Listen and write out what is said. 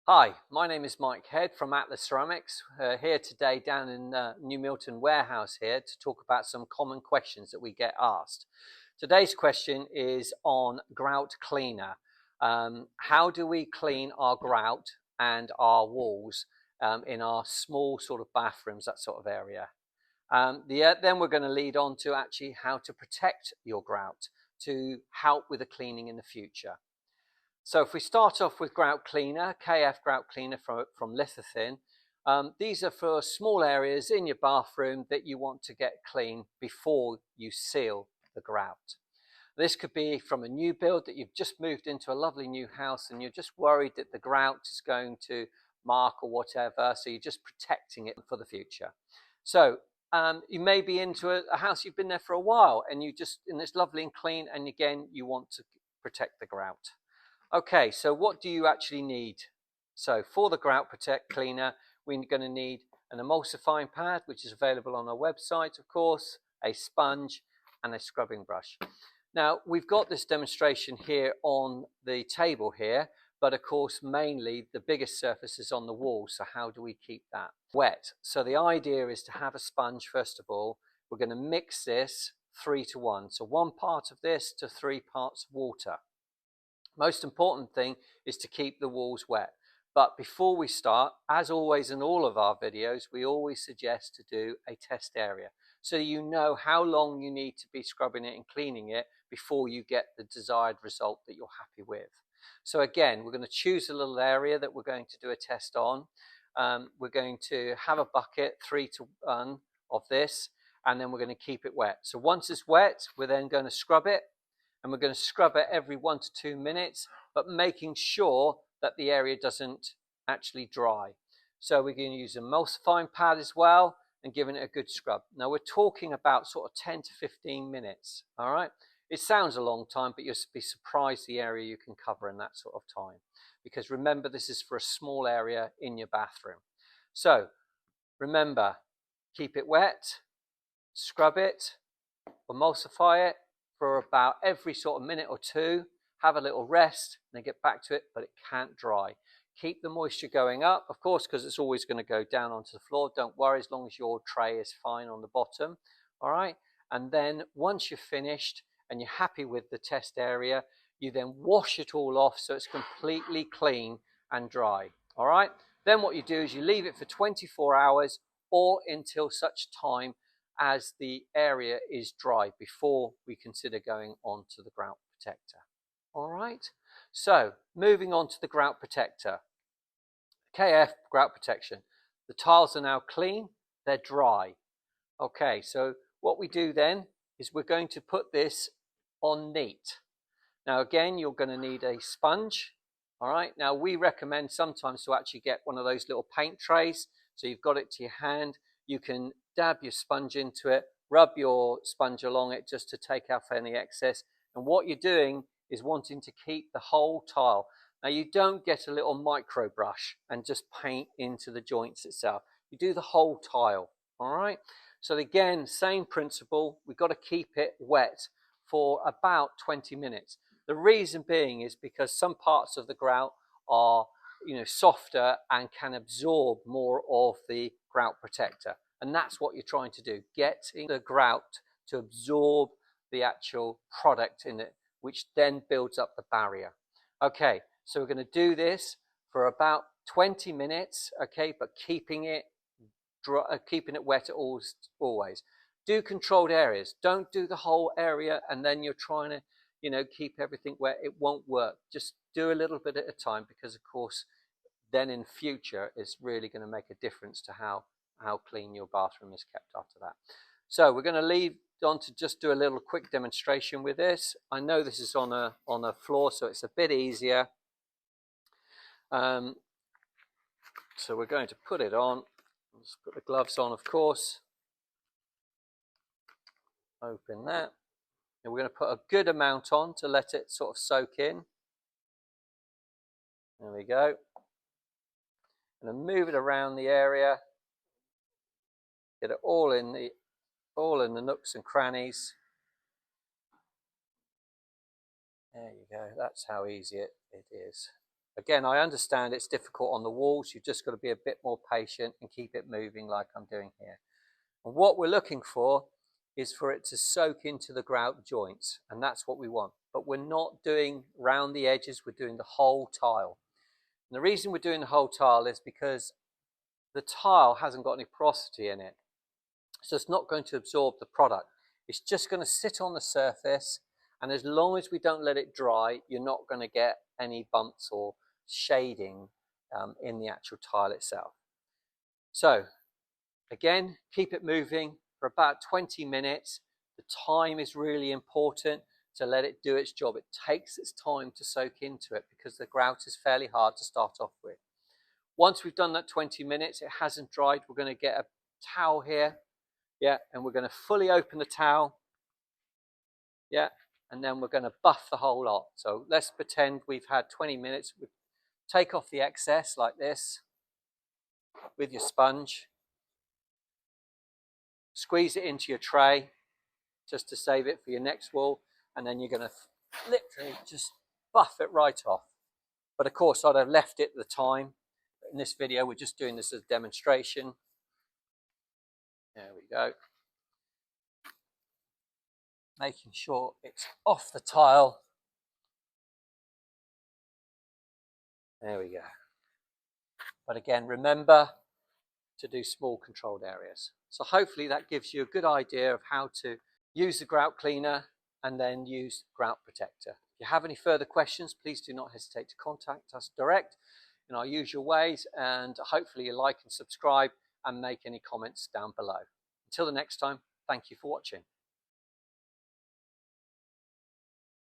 Hi, my name is Mike Head from Atlas Ceramics, here today down in New Milton warehouse here to talk about some common questions that we get asked. Today's question is on grout cleaner. How do we clean our grout and our walls in our small sort of bathrooms, that sort of area? Then we're going to lead on to actually how to protect your grout to help with the cleaning in the future. So if we start off with grout cleaner, KF grout cleaner from Lithofin, these are for small areas in your bathroom that you want to get clean before you seal the grout. This could be from a new build that you've just moved into a lovely new house and you're just worried that the grout is going to mark or whatever, so you're just protecting it for the future. So you may be into a house, you've been there for a while and it's lovely and clean, and again you want to protect the grout. Okay, so what do you actually need? So for the grout protect cleaner, we're going to need an emulsifying pad, which is available on our website, of course, a sponge and a scrubbing brush. Now, we've got this demonstration here on the table here, but of course, mainly the biggest surface is on the wall. So how do we keep that wet? So the idea is to have a sponge, first of all. We're going to mix this 3 to 1. So 1 part of this to 3 parts of water. Most important thing is to keep the walls wet. But before we start, as always in all of our videos, we always suggest to do a test area, so you know how long you need to be scrubbing it and cleaning it before you get the desired result that you're happy with. So again, we're going to choose a little area that we're going to do a test on. We're going to have a bucket 3 to 1 of this, and then we're going to keep it wet. So once it's wet, we're then going to scrub it. And we're going to scrub it every 1 to 2 minutes, but making sure that the area doesn't actually dry. So we're going to use an emulsifying pad as well and giving it a good scrub. Now we're talking about sort of 10 to 15 minutes, all right? It sounds a long time, but you'll be surprised the area you can cover in that sort of time. Because remember, this is for a small area in your bathroom. So remember, keep it wet, scrub it, emulsify it, for about every sort of minute or 2, have a little rest, and then get back to it, but it can't dry. Keep the moisture going up, of course, because it's always going to go down onto the floor. Don't worry, as long as your tray is fine on the bottom, all right? And then once you're finished and you're happy with the test area, you then wash it all off so it's completely clean and dry, all right? Then what you do is you leave it for 24 hours or until such time as the area is dry before we consider going on to the grout protector. All right, so moving on to the grout protector. KF grout protection. The tiles are now clean, they're dry. Okay, so what we do then is we're going to put this on neat. Now again, you're going to need a sponge. All right, now we recommend sometimes to actually get one of those little paint trays, so you've got it to your hand. You can dab your sponge into it, rub your sponge along it just to take off any excess. And what you're doing is wanting to keep the whole tile. Now you don't get a little micro brush and just paint into the joints itself. You do the whole tile, all right? So again, same principle, we've got to keep it wet for about 20 minutes. The reason being is because some parts of the grout are softer and can absorb more of the grout protector, and that's what you're trying to do, getting the grout to absorb the actual product in it, which then builds up the barrier. Okay, so we're going to do this for about 20 minutes, okay, but keeping it dry, keeping it wet always. Do controlled areas. Don't do the whole area and then you're trying to keep everything wet. It won't work. Just do a little bit at a time, because of course then in future it's really going to make a difference to how clean your bathroom is kept after that. So we're going to leave on to just do a little quick demonstration with this. I know this is on a floor, so it's a bit easier. So we're going to put it on. Let's put the gloves on, of course. Open that. And we're going to put a good amount on to let it sort of soak in. There we go. And then move it around the area. Get it all in the nooks and crannies. There you go. That's how easy it is. Again, I understand it's difficult on the walls. You've just got to be a bit more patient and keep it moving like I'm doing here. And what we're looking for is for it to soak into the grout joints, and that's what we want. But we're not doing round the edges, we're doing the whole tile. And the reason we're doing the whole tile is because the tile hasn't got any porosity in it. So it's not going to absorb the product. It's just going to sit on the surface, and as long as we don't let it dry, you're not going to get any bumps or shading in the actual tile itself. So again, keep it moving for about 20 minutes. The time is really important to let it do its job. It takes its time to soak into it because the grout is fairly hard to start off with. Once we've done that 20 minutes, it hasn't dried, we're going to get a towel here, yeah, and we're going to fully open the towel, yeah, and then we're going to buff the whole lot. So let's pretend we've had 20 minutes. We take off the excess like this with your sponge, squeeze it into your tray just to save it for your next wall, and then you're going to literally just buff it right off. But of course, I'd have left it at the time. In this video, we're just doing this as a demonstration. There we go. Making sure it's off the tile. There we go. But again, remember to do small controlled areas. So hopefully that gives you a good idea of how to use the grout cleaner and then use grout protector. If you have any further questions, please do not hesitate to contact us direct in our usual ways, and hopefully you like and subscribe and make any comments down below. Until the next time, thank you for watching.